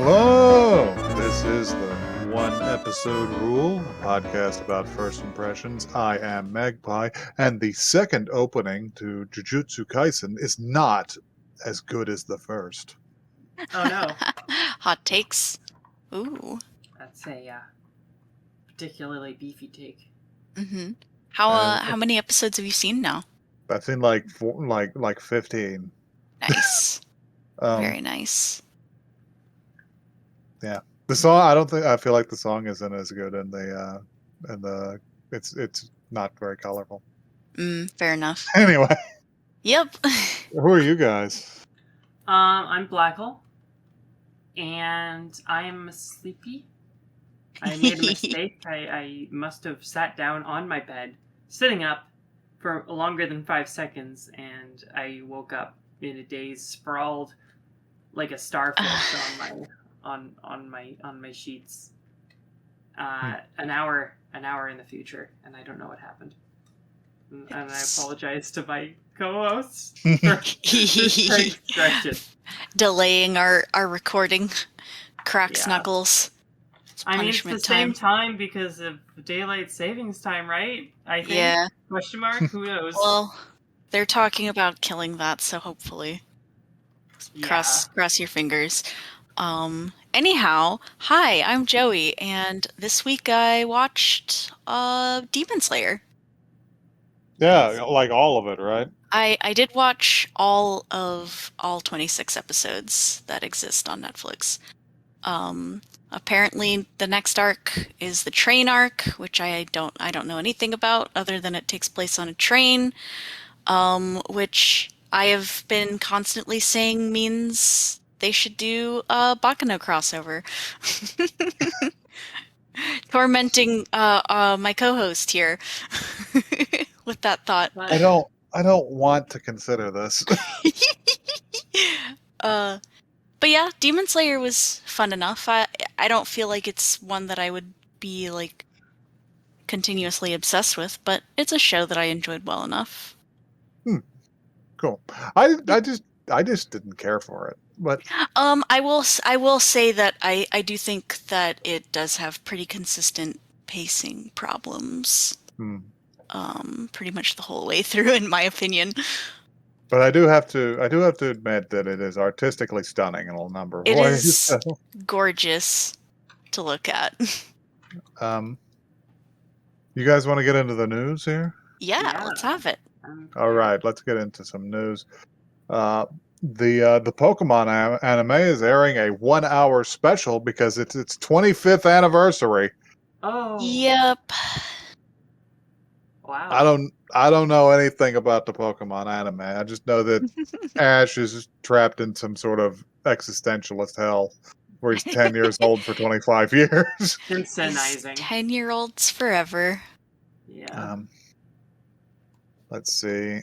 Hello! This is the One Episode Rule, a podcast about first impressions. I am Magpie, and the second opening to Jujutsu Kaisen is not as good as the first. Oh no, Hot takes. Ooh. that's a particularly beefy take. Mm-hmm. How many episodes have you seen now? I've seen like 15. Nice. Um, Very nice. Yeah, the song. I feel like the song isn't as good in the. It's not very colorful. Fair enough. Anyway, Yep. who are you guys? I'm Blackle, and I am sleepy. I made a mistake. I must have sat down on my bed, sitting up for longer than 5 seconds, and I woke up in a daze, sprawled like a starfish on my sheets. An hour in the future, and I don't know what happened. And I apologize to my co-hosts for this distraction. Delaying our recording. Crack Snuggles. I mean, it's the same time because of daylight savings time, right? I think. Yeah. Question mark? Who knows? Well, they're talking about killing that, so hopefully. Cross your fingers. Anyhow, hi, I'm Joey, and this week I watched Demon Slayer. Yeah, like all of it, right? I did watch all 26 episodes that exist on Netflix. Apparently the next arc is the train arc, which I don't know anything about other than it takes place on a train, which I have been constantly saying means they should do a Baccano crossover. Tormenting my co-host here with that thought. I don't want to consider this. But yeah, Demon Slayer was fun enough. I don't feel like it's one that I would be like continuously obsessed with, but it's a show that I enjoyed well enough. Cool. I just didn't care for it. But I will say that I do think that it does have pretty consistent pacing problems. Pretty much the whole way through, in my opinion. But I do have to admit that it is artistically stunning in a number of ways. It is gorgeous to look at. You guys want to get into the news here? Yeah. Let's have it. All right, let's get into some news. The Pokemon anime is airing a 1-hour special because it's its 25th anniversary. Oh. Yep. Wow. I don't know anything about the Pokemon anime. I just know that Ash is trapped in some sort of existentialist hell where he's 10 years old for 25 years. Synchronizing. 10-year-olds forever. Yeah. Let's see.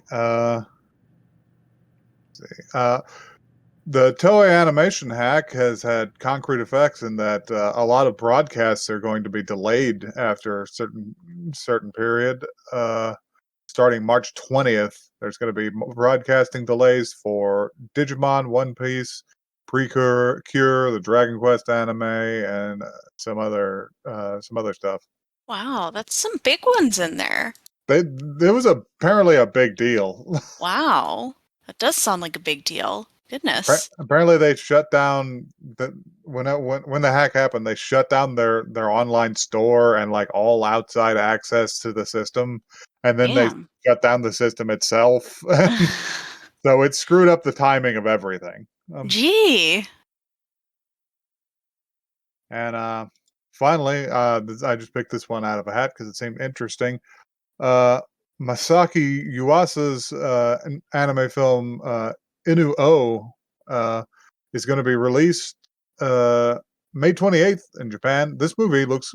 The Toei animation hack has had concrete effects in that a lot of broadcasts are going to be delayed after a certain period. Starting March 20th, there's going to be broadcasting delays for Digimon, One Piece, Precure, the Dragon Quest anime, and some other stuff. Wow, that's some big ones in there. There was apparently a big deal. Wow, that does sound like a big deal. Goodness. Apparently, they shut down when the hack happened. They shut down their online store and like all outside access to the system, and then they shut down the system itself. So it screwed up the timing of everything. Gee. And finally, I just picked this one out of a hat because it seemed interesting. Masaki Yuasa's anime film Inu-oh is going to be released May 28th in Japan. This movie looks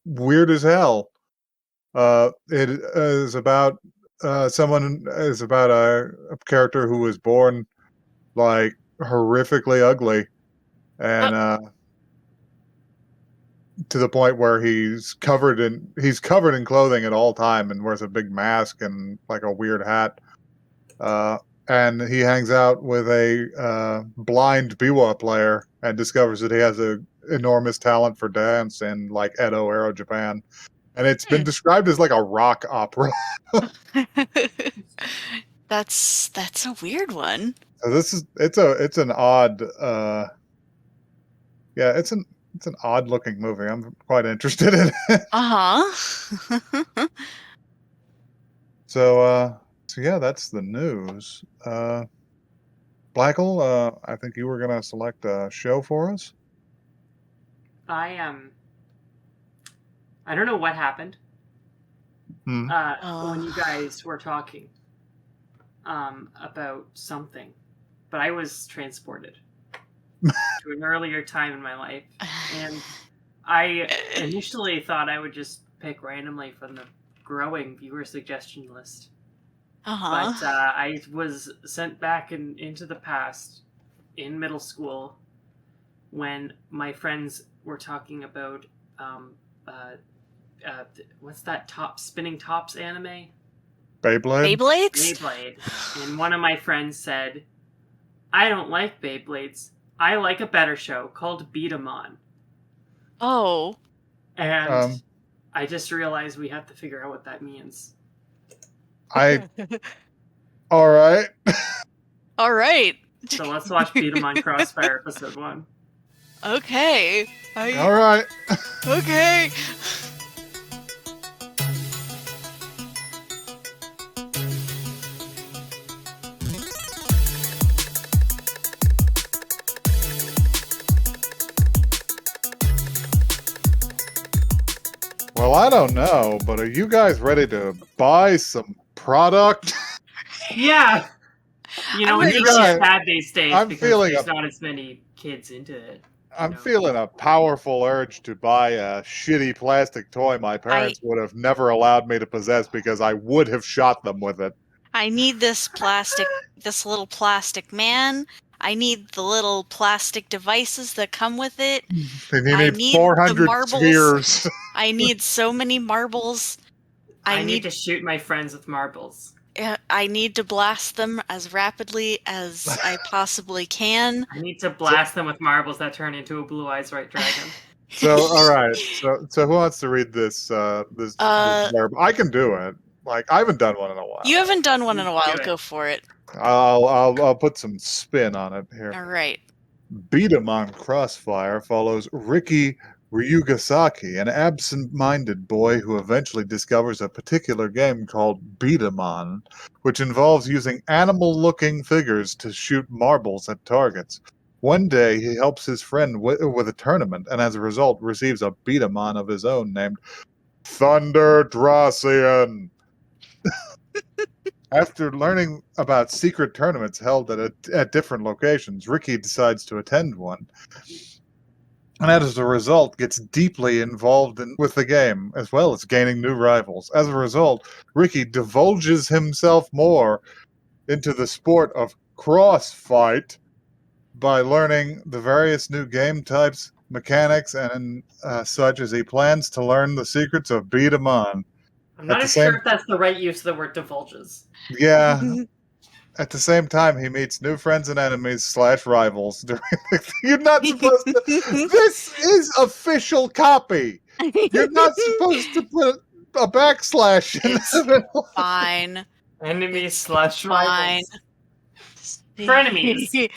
weird as hell. It is about a character who was born like horrifically ugly, and to the point where he's covered in clothing at all time and wears a big mask and like a weird hat. And he hangs out with a blind biwa player and discovers that he has an enormous talent for dance in like Edo era Japan. And it's been described as like a rock opera. That's a weird one. So it's an odd it's an odd looking movie. I'm quite interested in it. Uh-huh. So yeah, that's the news. Blackle, I think you were gonna select a show for us. I don't know what happened when you guys were talking about something, but I was transported to an earlier time in my life, and I initially thought I would just pick randomly from the growing viewer suggestion list. Uh-huh. But I was sent back into the past in middle school when my friends were talking about what's that spinning tops anime? Beyblade? Beyblades? And one of my friends said, I don't like Beyblades. I like a better show called B-Daman. Oh. And I just realized we have to figure out what that means. All right. All right. So let's watch B-Daman Crossfire episode 1. Okay. All right. Okay. Well, I don't know, but are you guys ready to buy some product? Yeah. You know, it's really sad these days because there's not as many kids into it. I'm feeling a powerful urge to buy a shitty plastic toy my parents would have never allowed me to possess because I would have shot them with it. I need this little plastic man. I need the little plastic devices that come with it. And you need 400 spheres. I need so many marbles. I need to shoot my friends with marbles. I need to blast them as rapidly as I possibly can. I need to blast them with marbles that turn into a Blue Eyes White Dragon. So, all right. So who wants to read this blurb? I can do it. Like, I haven't done one in a while. You haven't done one in a while. Go for it. I'll put some spin on it here. All right. B-Daman Crossfire follows Riki Ryugasaki, an absent-minded boy who eventually discovers a particular game called B-Daman, which involves using animal-looking figures to shoot marbles at targets. One day, he helps his friend with a tournament, and as a result, receives a B-Daman of his own named Thunder Dracian. After learning about secret tournaments held at different locations, Riki decides to attend one. And as a result, gets deeply involved with the game, as well as gaining new rivals. As a result, Riki divulges himself more into the sport of crossfight by learning the various new game types, mechanics, and such as he plans to learn the secrets of B-Daman. I'm not sure if that's the right use of the word divulges. Yeah. At the same time, he meets new friends and enemies / rivals during You're not supposed to... This is official copy! You're not supposed to put a backslash in the middle. Fine. Enemies / rivals. Frenemies.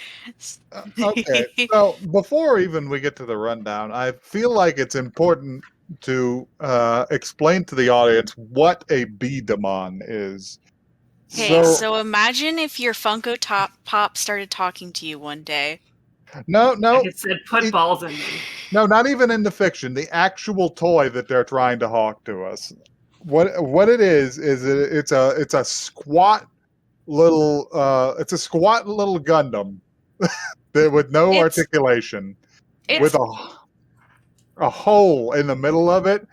Okay, so before even we get to the rundown, I feel like it's important to explain to the audience what a B-Daman is. Okay, so imagine if your Funko Pop started talking to you one day. No. It said, put balls in me. No, not even in the fiction. The actual toy that they're trying to hawk to us. What it is it's a squat little Gundam with no articulation, with a hole in the middle of it,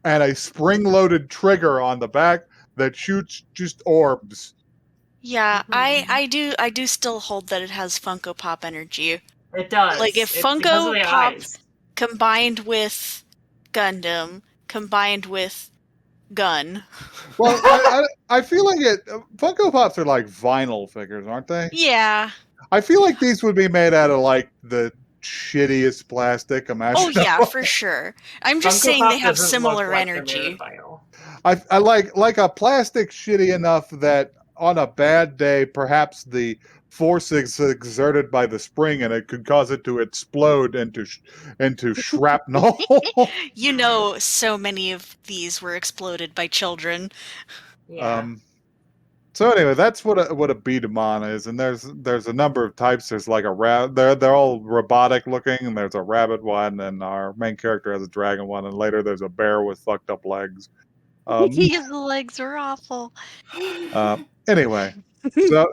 and a spring-loaded trigger on the back that shoots just orbs. Yeah, I do still hold that it has Funko Pop energy. It does. Like if Funko Pop combined with Gundam combined with gun. Well, I feel like Funko Pops are like vinyl figures, aren't they? Yeah. I feel like these would be made out of like the shittiest plastic Oh imaginable. yeah, for sure. I'm just Funko saying Pop they have doesn't look similar like they're made energy. of vinyl. I like a plastic shitty enough that on a bad day, perhaps the force exerted by the spring in it could cause it to explode into shrapnel. You know, so many of these were exploded by children. Yeah. So anyway, that's what a B-Daman is, and there's a number of types. There's like they're all robotic looking, and there's a rabbit one, and our main character has a dragon one, and later there's a bear with fucked up legs. His legs are awful. Anyway,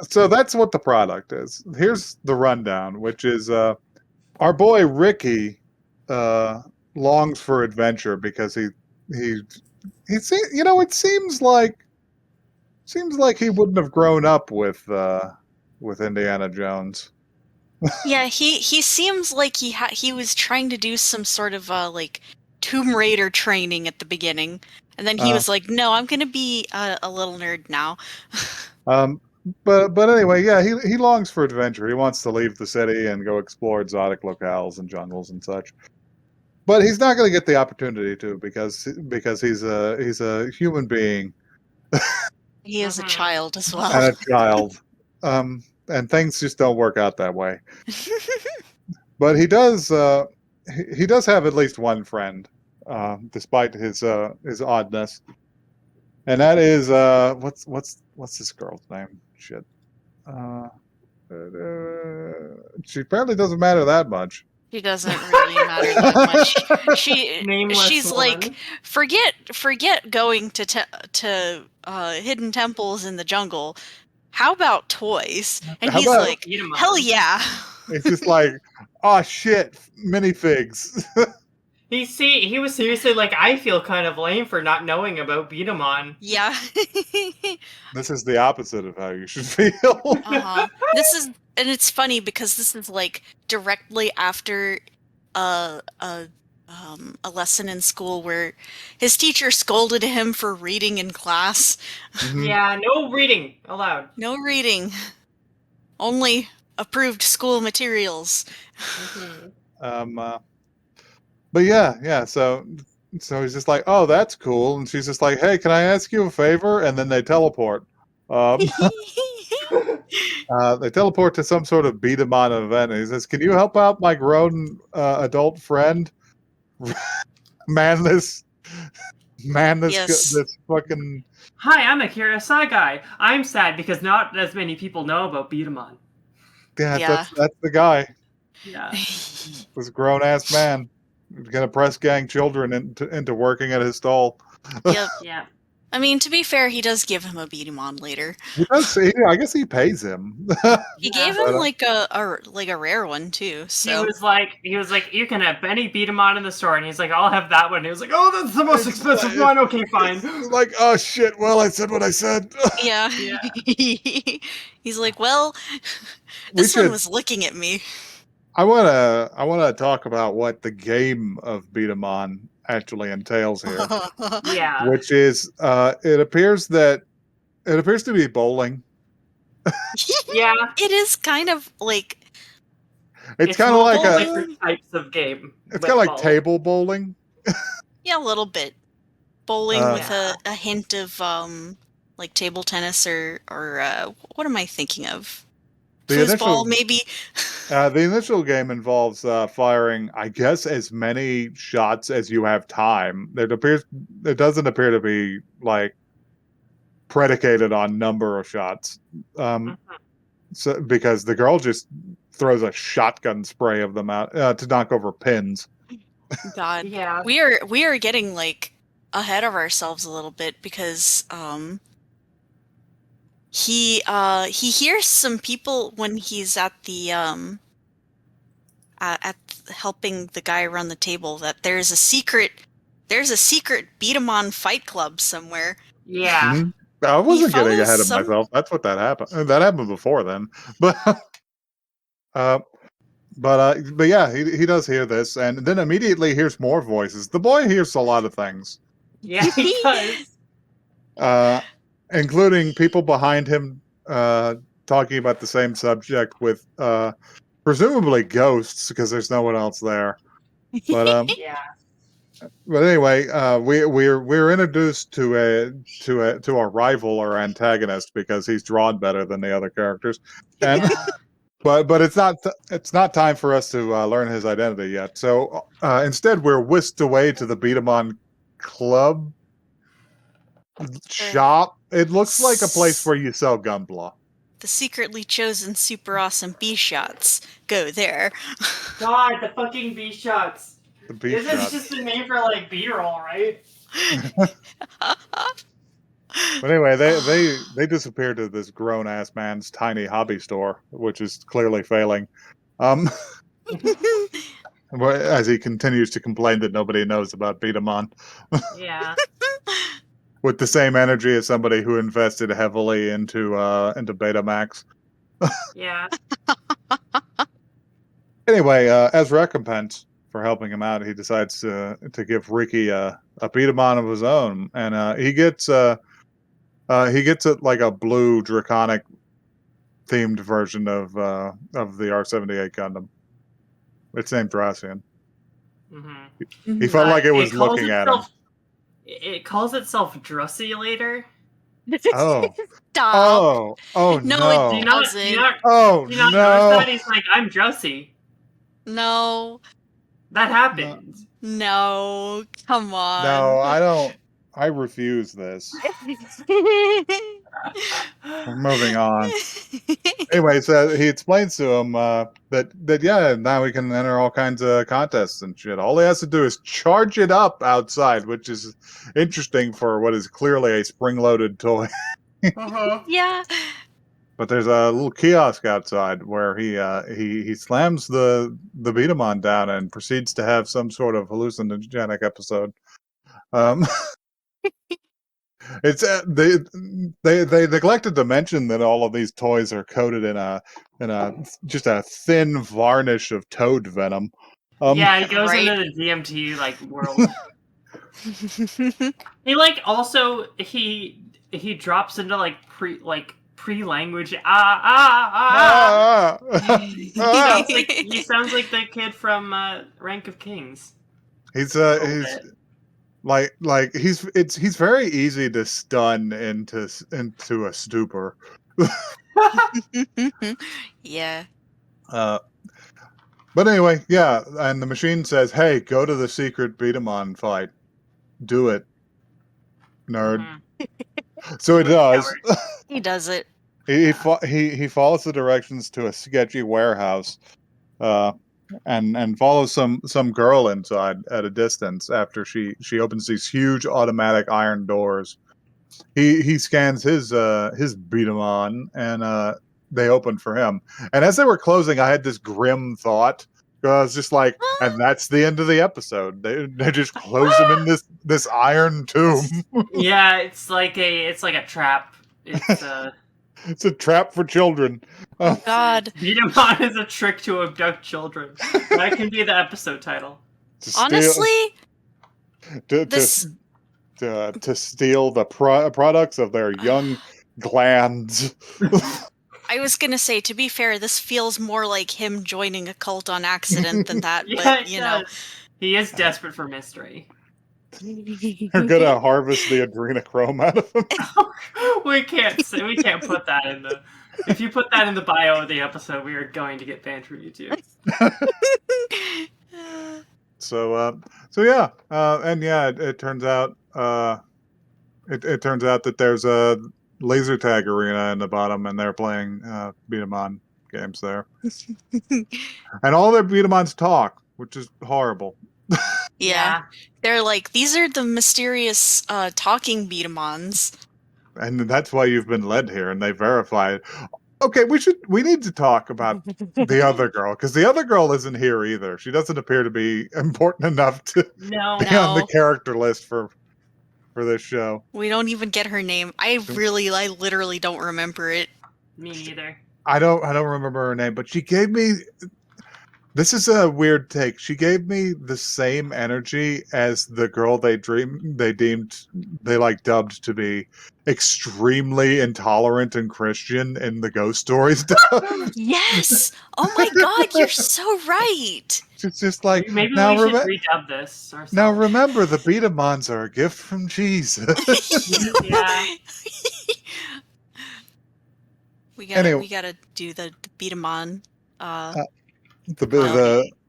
so that's what the product is. Here's the rundown, which is our boy Ricky longs for adventure because he it seems like he wouldn't have grown up with Indiana Jones. Yeah, he seems like he was trying to do some sort of like Tomb Raider training at the beginning, and then he Uh, was like, "No, I'm gonna be a little nerd now." um, but anyway, yeah, he longs for adventure. He wants to leave the city and go explore exotic locales and jungles and such. But he's not going to get the opportunity to because he's a human being He is a Mhm. child as and well. a child, and things just don't work out that way. But he does have at least one friend, despite his oddness, and that is what's this girl's name? Shit. Uh, she apparently doesn't matter that much. She doesn't really matter that much. Nameless She's like, woman. forget going to hidden temples in the jungle. How about toys? And How he's about like, Beat 'em up. hell yeah. it's just like, oh shit, minifigs. He was seriously like, I feel kind of lame for not knowing about B-Daman. Yeah. This is the opposite of how you should feel. Uh-huh. And it's funny because this is like directly after a a a lesson in school where his teacher scolded him for reading in class. Mhm. Yeah, no reading allowed. No reading. Only approved school materials. Mhm. But yeah. So he's just like, oh, that's cool, and she's just like, hey, can I ask you a favor? And then they teleport. Um, they teleport to some sort of beat 'em on event. And he says, can you help out my grown adult friend? man, Yes. this fucking Hi, I'm Akira Sagai. I'm sad because not as many people know about Beat-'em-on. yeah. Yeah. That's the guy. Yeah. This grown ass man gonna press gang children into working at his stall. Yep. Yeah. I mean, to be fair, he does give him a beat him on later. He does. I guess he pays him. He Yeah. gave him like a rare one too. He So was like, you can have Benny Beat-'em-on in the store, and he's like, I'll have that one. And he was like, oh, that's the most expensive one. Okay, fine. It's like, oh shit. Well, I said what I said. yeah. Yeah. He's like, well, We this one should. was looking at me. I wanna talk about what the game of beat 'em on actually entails here, Yeah. which is it appears to be bowling. Yeah. It is kind of like It's kind of like multiple a different types of game. it's with kind of like balls. table bowling. yeah, a little bit bowling Uh, with Yeah. a hint of like table tennis or what am I thinking of? The Foosball, initial maybe. the initial game involves firing, I guess, as many shots as you have time. It doesn't appear to be like predicated on number of shots. Mhm. So because the girl just throws a shotgun spray of them out to knock over pins. God, Yeah. we are getting like ahead of ourselves a little bit because he hears some people when he's at the at helping the guy run the table that there's a secret beat 'em on fight club somewhere. Yeah. Mhm. I wasn't getting follows ahead of some- myself. That's what that happened. That happened before then, but uh, but yeah, he does hear this, and then immediately hears more voices. The boy hears a lot of things, Yeah, he does. including people behind him talking about the same subject with presumably ghosts because there's no one else there. But Yeah. But anyway, we're introduced to a rival or antagonist because he's drawn better than the other characters, and Yeah. but it's not time for us to learn his identity yet. So instead, we're whisked away to the Beat-em-on club shop. It looks like a place where you sell Gunpla. The secretly chosen super awesome B shots go there. God, the fucking B shots. The B This shots. is just a name for like B-roll, right? But anyway, they disappear to this grown ass man's tiny hobby store, which is clearly failing. As he continues to complain that nobody knows about Beat-em-on. Yeah. With the same energy as somebody who invested heavily into Betamax. Yeah. Anyway, as recompense for helping him out, he decides to give Ricky a Beat-em-on of his own, and he gets like a blue draconic themed version of the R78 Gundam. It's named Dracian. Mm-hmm. He felt like it was looking at him. It calls itself Drussulator. Oh. Stop. Oh No, no. it doesn't. Oh do you not no. notice that? He's like, I'm Drusy. No. That happened. No. Come on. No, I don't. I refuse this. We're moving on. Anyway, so he explains to him that yeah, now we can enter all kinds of contests and shit. All he has to do is charge it up outside, which is interesting for what is clearly a spring-loaded toy. Yeah. But there's a little kiosk outside where he slams the Beat-em-on down and proceeds to have some sort of hallucinogenic episode. It's they neglected to mention that all of these toys are coated in a just a thin varnish of toad venom. Yeah, he goes Right. into the DMT like world. He like also he drops into like pre language he sounds like the kid from Rank of Kings. He's he's very easy to stun into a stupor. Yeah. But anyway, yeah, and the machine says, "Hey, go to the secret Beat-em-on fight. Do it, nerd." Mhm. So he does. He does it. He follows the directions to a sketchy warehouse, and follows some girl inside at a distance after she opens these huge automatic iron doors. He scans his Beat-em-on, and they open for him. And as they were closing, I had this grim thought. I was just like, and that's the end of the episode. They just close him in this iron tomb. Yeah, it's like a trap. It's It's a trap for children. Oh God. Beat-em-on is a trick to abduct children. That can be the episode title. Honestly, to steal the products of their young glands. I was gonna say, to be fair, this feels more like him joining a cult on accident than that. Yeah, But it you know, does. He is desperate for mystery. They're gonna harvest the adrenochrome out of him. we can't put that in the. If you put that in the bio of the episode, we are going to get banned from YouTube. So yeah, and yeah, it turns out it turns out that there's a laser tag arena in the bottom, and they're playing beat-em-on games there, and all their beat-em-ons talk, which is horrible. yeah, they're like, these are the mysterious talking beat-em-ons. And that's why you've been led here, and they verified. Okay, we need to talk about the other girl, because the other girl isn't here either. She doesn't appear to be important enough to be on the character list for this show. We don't even get her name. I literally don't remember it. Me neither. I don't remember her name, but she gave me This is a weird take. She gave me the same energy as the girl they dubbed to be extremely intolerant and Christian in the Ghost Stories dub. Yes! Oh my god, you're so right! It's just like Maybe now. we should redub this Now ourselves. remember, the B-Damans are a gift from Jesus. Yeah. We gotta Anyway. we gotta do the B-Daman. The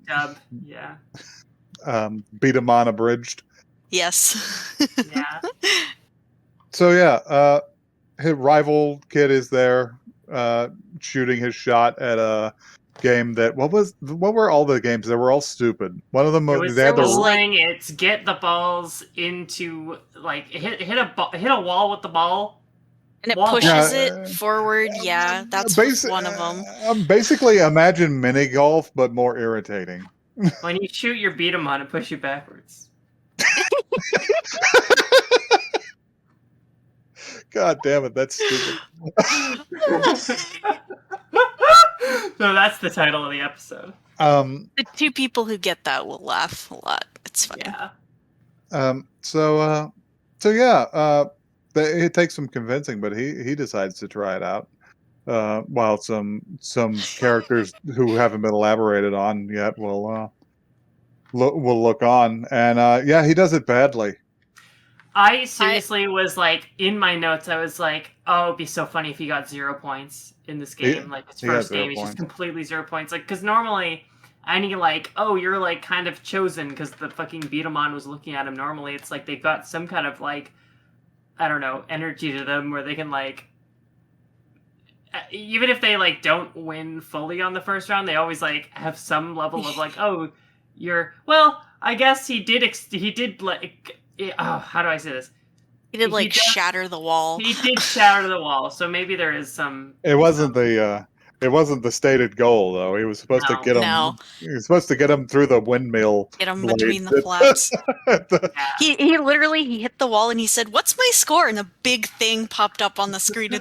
Dub. Yeah. B-Daman abridged. Yes. Yeah. So yeah, his rival kid is there, shooting his shot at a game that what were all the games? They were all stupid. One of them It was they had bowling. It's get the balls into like hit a wall with the ball. And it Wall pushes Yeah, it forward. Yeah, that's one of them. Basically, imagine mini golf, but more irritating. When you shoot your beat 'em on and push you backwards. God damn it, that's stupid. So that's the title of the episode. The two people who get that will laugh a lot. It's fine. Yeah. So yeah, it takes some convincing, but he decides to try it out. While some characters who haven't been elaborated on yet will look on, and yeah, he does it badly. I seriously was like, in my notes, I was like, oh, it'd be so funny if he got 0 points in this game. Like, his first game, he's just completely 0 points. Like, because normally, any, like, oh, you're, like, kind of chosen because the fucking beat-em-on was looking at him. Normally, it's like they've got some kind of, like, I don't know, energy to them where they can, like, even if they, like, don't win fully on the first round, they always, like, have some level of, like, oh, you're, well, I guess he did, like, oh, how do I say this? He did like shatter the wall. He did shatter the wall, so maybe there is some. It wasn't the stated goal though. He was supposed to get him. No. He was supposed to get him through the windmill. Get him between the flaps. Yeah. He literally hit the wall and he said, "What's my score?" And a big thing popped up on the screen. A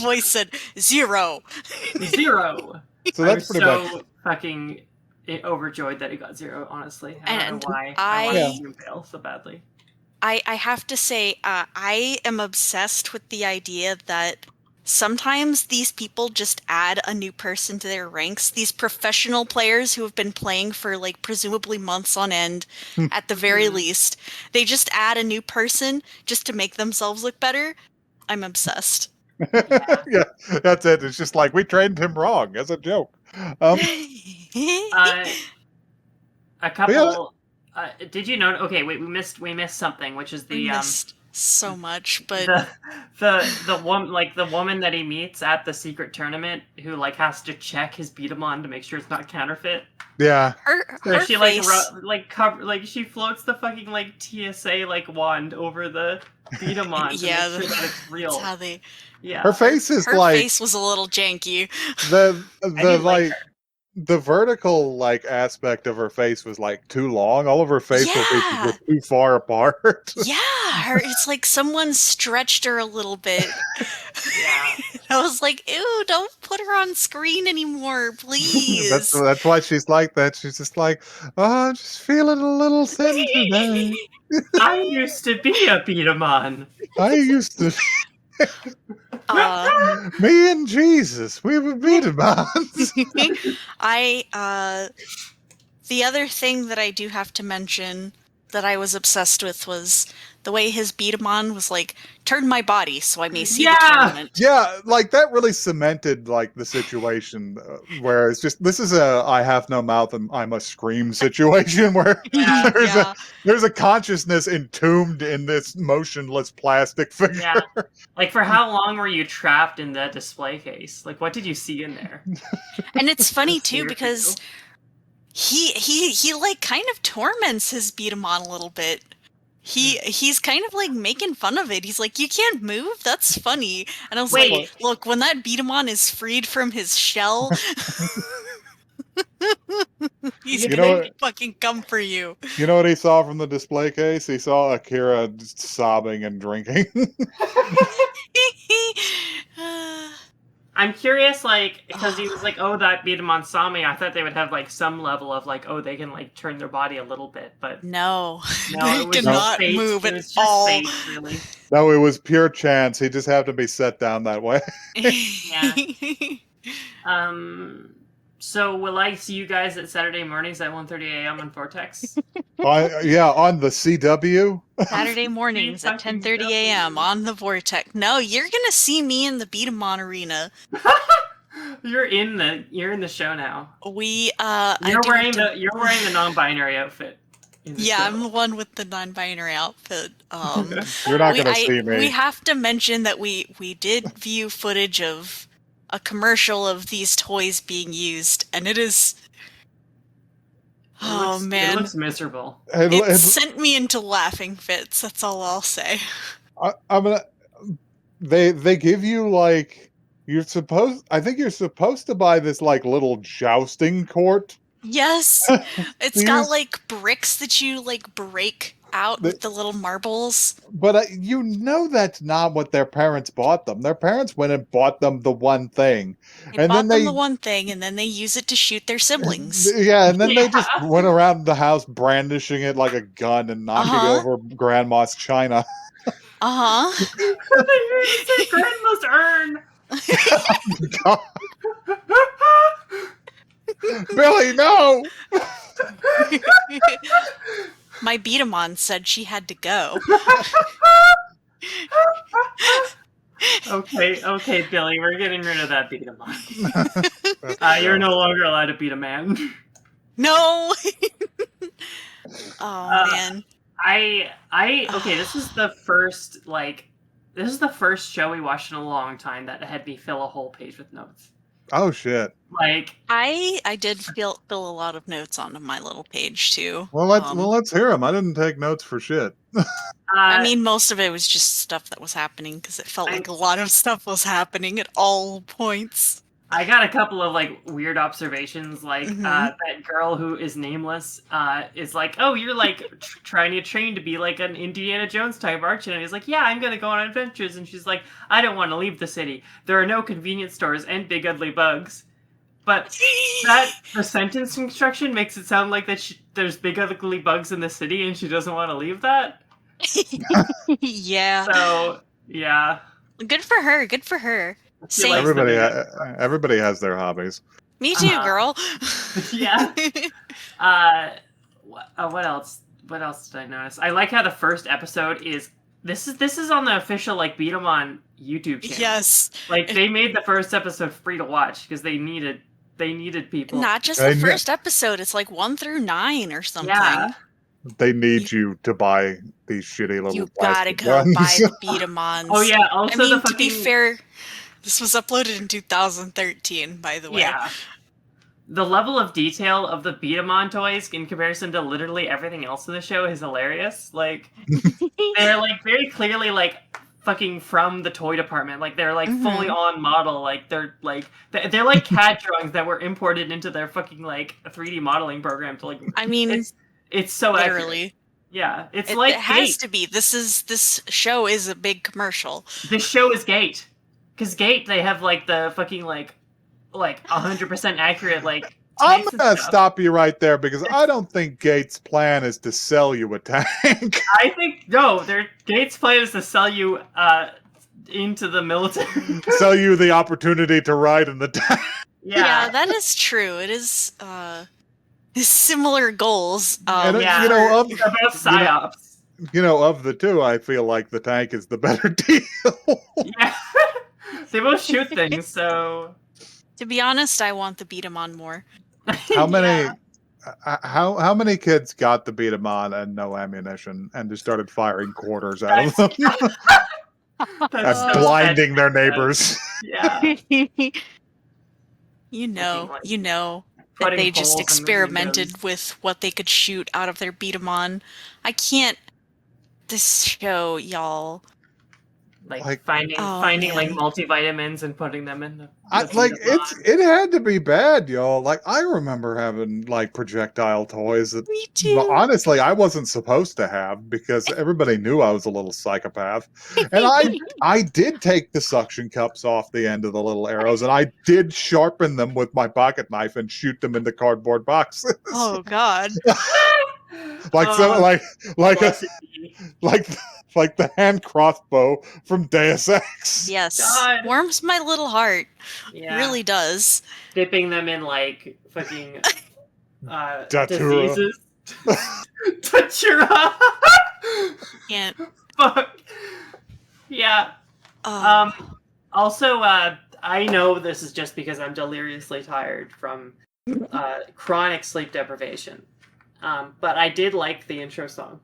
voice said 0. 0. So that's pretty much fucking overjoyed that he got 0. Honestly, I don't know why I wanted to see him fail so badly. I have to say, I am obsessed with the idea that sometimes these people just add a new person to their ranks. These professional players who have been playing for like presumably months on end, at the very least, they just add a new person just to make themselves look better. I'm obsessed. Yeah, that's it. It's just like we trained him wrong as a joke. A couple. Did you know? Okay, wait. We missed something, which is the We missed so much, but the woman, like the woman that he meets at the secret tournament, who like has to check his beat-em-on to make sure it's not counterfeit. Yeah. Her she face... she floats the fucking like TSA like wand over the beat-em-on to make sure that it's real. That's how they. Yeah. Her face is her like. Her face was a little janky. The like. The vertical like aspect of her face was like too long. All of her facial features were too far apart. Yeah, it's like someone stretched her a little bit. Yeah. I was like, ew, don't put her on screen anymore, please. That's why she's like that. She's just like, oh, I'm just feeling a little thin today. I used to be a beat-em-on. I used to. Me and Jesus, we were beat-em-ons. The other thing that I do have to mention that I was obsessed with was the way his beat-em-on was like, turn my body so I may see the tournament. Yeah, like that really cemented like the situation where it's just, this is a I have no mouth and I must scream situation where there's a consciousness entombed in this motionless plastic figure. Yeah. Like, for how long were you trapped in that display case? Like, what did you see in there? And it's funny too because he like kind of torments his beat-em-on a little bit. He's kind of like making fun of it. He's like, you can't move? That's funny. And I was like, look, when that beat-em-on is freed from his shell, he's gonna fucking come for you. You know what he saw from the display case? He saw Akira sobbing and drinking. I'm curious, like, because he was like, "Oh, that B-Daman saw me." I thought they would have like some level of like, "Oh, they can like turn their body a little bit," but No, no, they it was did just No. not fate. move It at was just all. fate, really. No, it was pure chance. He just happened to be set down that way. Yeah. So will I see you guys at Saturday mornings at 1:30 a.m. on Vortex? On the CW. Saturday mornings at 10:30 a.m. on the Vortex. No, you're gonna see me in the Beat-A-Mon arena. You're in the show now. I do have to. You're wearing the non-binary outfit. In the Yeah, show. I'm the one with the non-binary outfit. You're not gonna see We me. have to mention that we did view footage of a commercial of these toys being used, and it is. Oh man, it looks miserable. it sent me into laughing fits. That's all I'll say. I'm gonna. They give you like I think you're supposed to buy this like little jousting court. Yes, it's got like bricks that you like break out with the little marbles. But you know that's not what their parents bought them. Their parents went and bought them the one thing, They and bought then them the one thing, and then they use it to shoot their siblings. yeah, and then they just Yeah. went around the house brandishing it like a gun and knocking over grandma's china. Uh-huh. They grandma's urn. Billy, no! My Beat-A-Mon said she had to go. Okay, Billy, we're getting rid of that Beat-A-Mon. You're no longer allowed to beat a man. No! Oh, man. Okay, this is the first show we watched in a long time that had me fill a whole page with notes. Oh shit! Like I did fill a lot of notes onto my little page too. Well, let's hear them. I didn't take notes for shit. I mean, most of it was just stuff that was happening because it felt like a lot of stuff was happening at all points. I got a couple of like weird observations, like that girl who is nameless is like, "Oh, you're like trying to train to be like an Indiana Jones type, aren't you?" And he's like, "Yeah, I'm gonna go on adventures." And she's like, "I don't want to leave the city. There are no convenience stores and big ugly bugs." But the sentence construction makes it sound like that there's big ugly bugs in the city, and she doesn't want to leave that. Yeah. So yeah. Good for her. Good for her. Same. Everybody has their hobbies. Me too, girl. Yeah. What else? What else did I notice? I like how the first episode is. This is on the official like Beat-A-Mon YouTube channel. Yes. Like they made the first episode free to watch because they needed people. Not just the first episode. It's like 1 through 9 or something. Yeah. They need you to buy these shitty little. You gotta go guns. buy the Beat-A-Mons. Oh yeah. Also, I mean, to be fair, this was uploaded in 2013, by the way. Yeah. The level of detail of the Beat-A-Mon toys in comparison to literally everything else in the show is hilarious. Like, they're like very clearly like fucking from the toy department. Like they're like fully on model. Like they're like CAD drawings that were imported into their fucking like 3D modeling program to like. I mean, it's so literally. Accurate. Yeah, it has to be. This show is a big commercial. This show is Gate, because Gate they have like the fucking like 100% accurate like. I'm gonna stop you right there because I don't think Gates' plan is to sell you a tank. I think Gates' plan is to sell you into the military. Sell you the opportunity to ride in the tank. Yeah, that is true. It is similar goals. Of psyops. Of the two, I feel like the tank is the better deal. Yeah, they both shoot things. So, to be honest, I want the Beat-A-Mon more. How many? How many kids got the Beat-A-Mon and no ammunition and just started firing quarters out of them and blinding their neighbors? Yeah. You know that they just experimented with what they could shoot out of their Beat-A-Mon. I can't. This show, y'all. Like, finding Oh, like man. multivitamins and putting them in the like Beat-a-mon. it had to be bad, y'all. Like I remember having like projectile toys that Me too. honestly I wasn't supposed to have because everybody knew I was a little psychopath. And I did take the suction cups off the end of the little arrows and I did sharpen them with my pocket knife and shoot them into cardboard boxes. Oh, God. Like so Oh, like a blessed be. like like the hand crossbow from Deus Ex. Yes. God. Warms my little heart. Yeah. Really does. Dipping them in like fucking Datura. diseases. Datura. Can't. Fuck. Yeah. Oh. Also, I know this is just because I'm deliriously tired from chronic sleep deprivation. But I did like the intro song.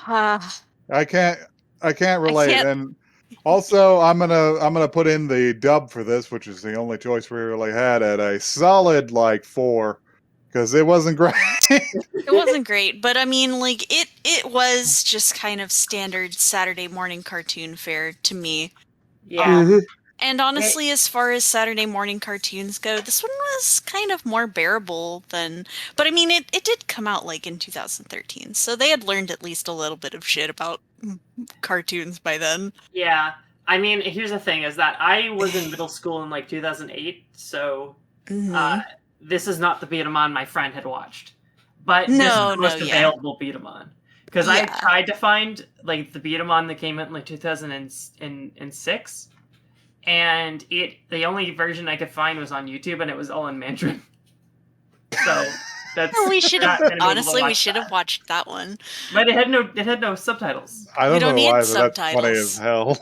I can't relate. can't- And also I'm gonna put in the dub for this, which is the only choice we really had, at a solid like 4, because it wasn't great. It wasn't great, but I mean, like, it was just kind of standard Saturday morning cartoon fare to me. Yeah. And honestly, as far as Saturday morning cartoons go, this one was kind of more bearable than... But I mean, it did come out, like, in 2013, so they had learned at least a little bit of shit about cartoons by then. Yeah. I mean, here's the thing, is that I was in middle school in, like, 2008, so this is not the Beat-a-mon my friend had watched. But this is the most available Beat-a-mon. Because I tried to find, like, the Beat-a-mon that came out in, like, 2006, and the only version I could find was on YouTube, and it was all in Mandarin. So that's we should have honestly we should that. have watched that one. But it had no subtitles. I don't know need why, but subtitles. that's funny as hell.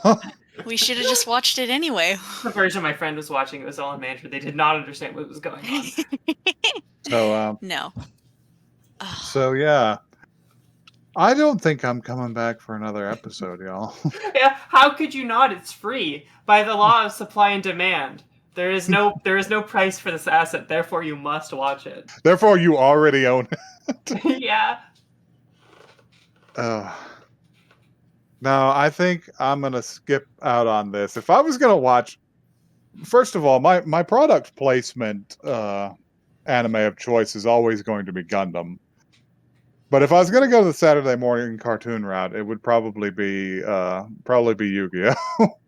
We should have just watched it anyway. The version my friend was watching, it was all in Mandarin. They did not understand what was going on. So no. So yeah. I don't think I'm coming back for another episode, y'all. Yeah, how could you not? It's free by the law of supply and demand. There is no price for this asset, therefore you must watch it. Therefore, you already own it. Yeah. No, I think I'm gonna skip out on this. If I was gonna watch, first of all, my product placement anime of choice is always going to be Gundam. But if I was gonna go the Saturday morning cartoon route, it would probably be Yu-Gi-Oh.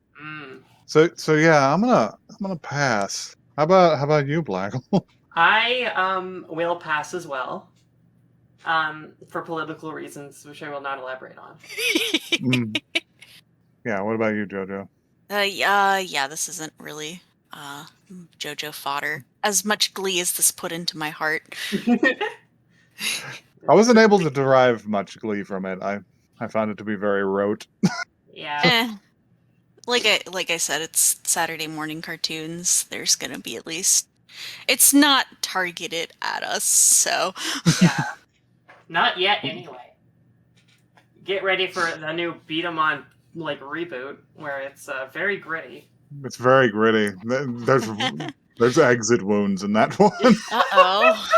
So yeah, I'm gonna pass. How about you, Black? I will pass as well. For political reasons, which I will not elaborate on. Yeah, what about you, JoJo? Yeah, this isn't really JoJo fodder. As much glee as this put into my heart. I wasn't able to derive much glee from it. I found it to be very rote. Yeah. Like I said, it's Saturday morning cartoons. There's gonna be at least... It's not targeted at us, so... Yeah. Not yet, anyway. Get ready for the new Beat-a-mon, like, reboot, where it's very gritty. It's very gritty. There's exit wounds in that one. Uh-oh.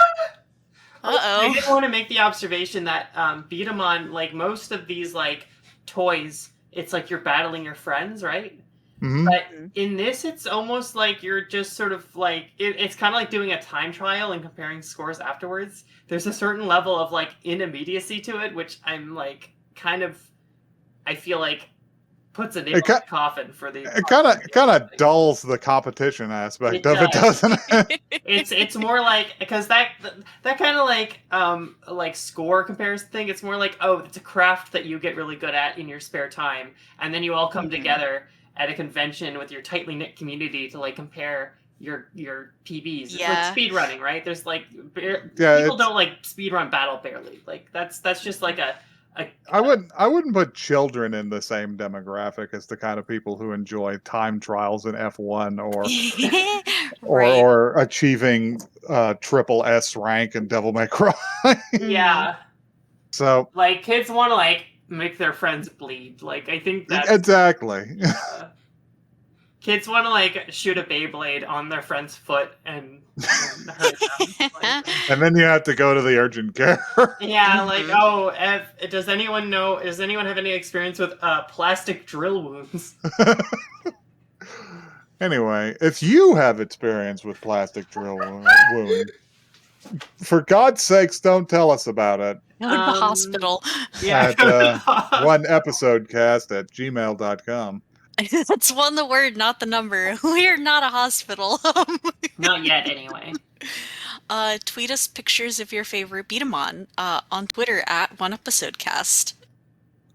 I did want to make the observation that Beat-a-mon, like, most of these, like, toys, it's like you're battling your friends, right? Mm-hmm. But in this, it's almost like you're just sort of like... It's kind of like doing a time trial and comparing scores afterwards. There's a certain level of, like, immediacy to it, which I'm, like, kind of... I feel like puts a nail in the coffin for the... It kind of dulls the competition aspect of it, doesn't it? It's more like... Because that kind of, like score comparison thing, it's more like, oh, it's a craft that you get really good at in your spare time, and then you all come together at a convention with your tightly knit community to, like, compare your PBs. It's like speed running, right? There's like people don't like speed run battle barely. Like that's just like I wouldn't put children in the same demographic as the kind of people who enjoy time trials in F1 or achieving triple S rank in Devil May Cry. Yeah. So like kids want to like make their friends bleed. Like I think that's exactly. Kids want to like shoot a Beyblade on their friend's foot and hurt them. And then you have to go to the urgent care. Yeah, like does anyone have any experience with plastic drill wounds? Anyway, if you have experience with plastic drill wound, for God's sakes, don't tell us about it. Go to the hospital. Yeah, At oneepisodecast@gmail.com. That's the word, not the number. We are not a hospital. Not yet, anyway. Tweet us pictures of your favorite Beat-em-on on Twitter at oneepisodecast.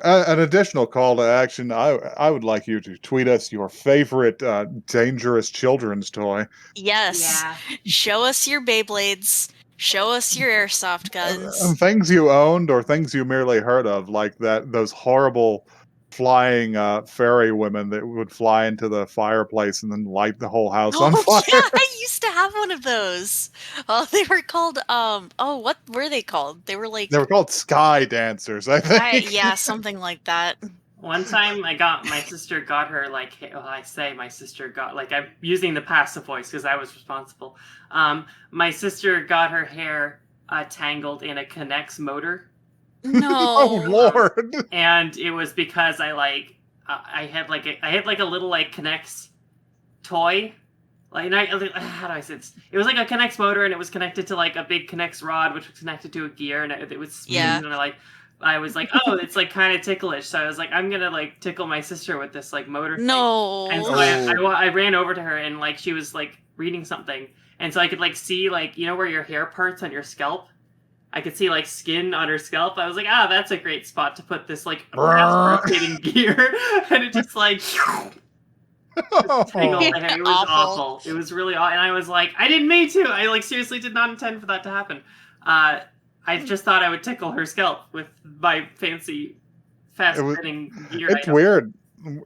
An additional call to action, I would like you to tweet us your favorite dangerous children's toy. Yes. Yeah. Show us your Beyblades. Show us your airsoft guns. Things you owned or things you merely heard of, like those horrible flying fairy women that would fly into the fireplace and then light the whole house on fire. Yeah, I used to have one of those. They were called what were they called? They were called sky dancers, I think. Yeah, something like that. One time my sister got her like, I say my sister got, like, I'm using the passive voice because I was responsible. My sister got her hair tangled in a K'NEX motor. No. Oh Lord! And it was because I had like a little like K'NEX toy. Like, how do I say this? It was like a K'NEX motor, and it was connected to like a big K'NEX rod, which was connected to a gear, and it was smooth. Yeah. And I was like, oh, it's like kind of ticklish. So I was like, I'm gonna like tickle my sister with this like motor. No. Thing. And so I ran over to her, and like she was like reading something, and so I could like see like, you know where your hair parts on your scalp. I could see like skin on her scalp. I was like, that's a great spot to put this like rotating gear, and it just like tangled the hair. It was awful. It was really awful, and I was like, I didn't mean to. I like seriously did not intend for that to happen. I just thought I would tickle her scalp with my fancy, fast-spinning gear. It's weird.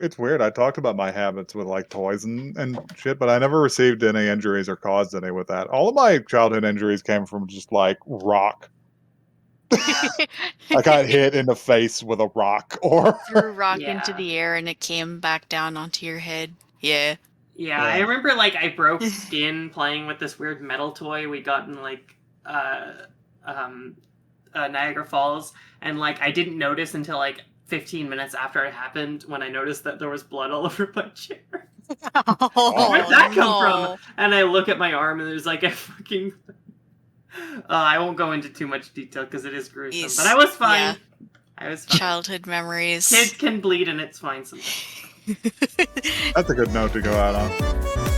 It's weird. I talked about my habits with like toys and shit, but I never received any injuries or caused any with that. All of my childhood injuries came from just like rock. I got hit in the face with a rock or threw a rock into the air and it came back down onto your head. Yeah. Yeah, I remember like I broke skin playing with this weird metal toy we got in like Niagara Falls, and like I didn't notice until like 15 minutes after it happened when I noticed that there was blood all over my chair. Where'd that come from? And I look at my arm and there's like a fucking... I won't go into too much detail because it is gruesome, but I was fine. Yeah. I was fine. Childhood memories. Kids can bleed and it's fine sometimes. That's a good note to go out on.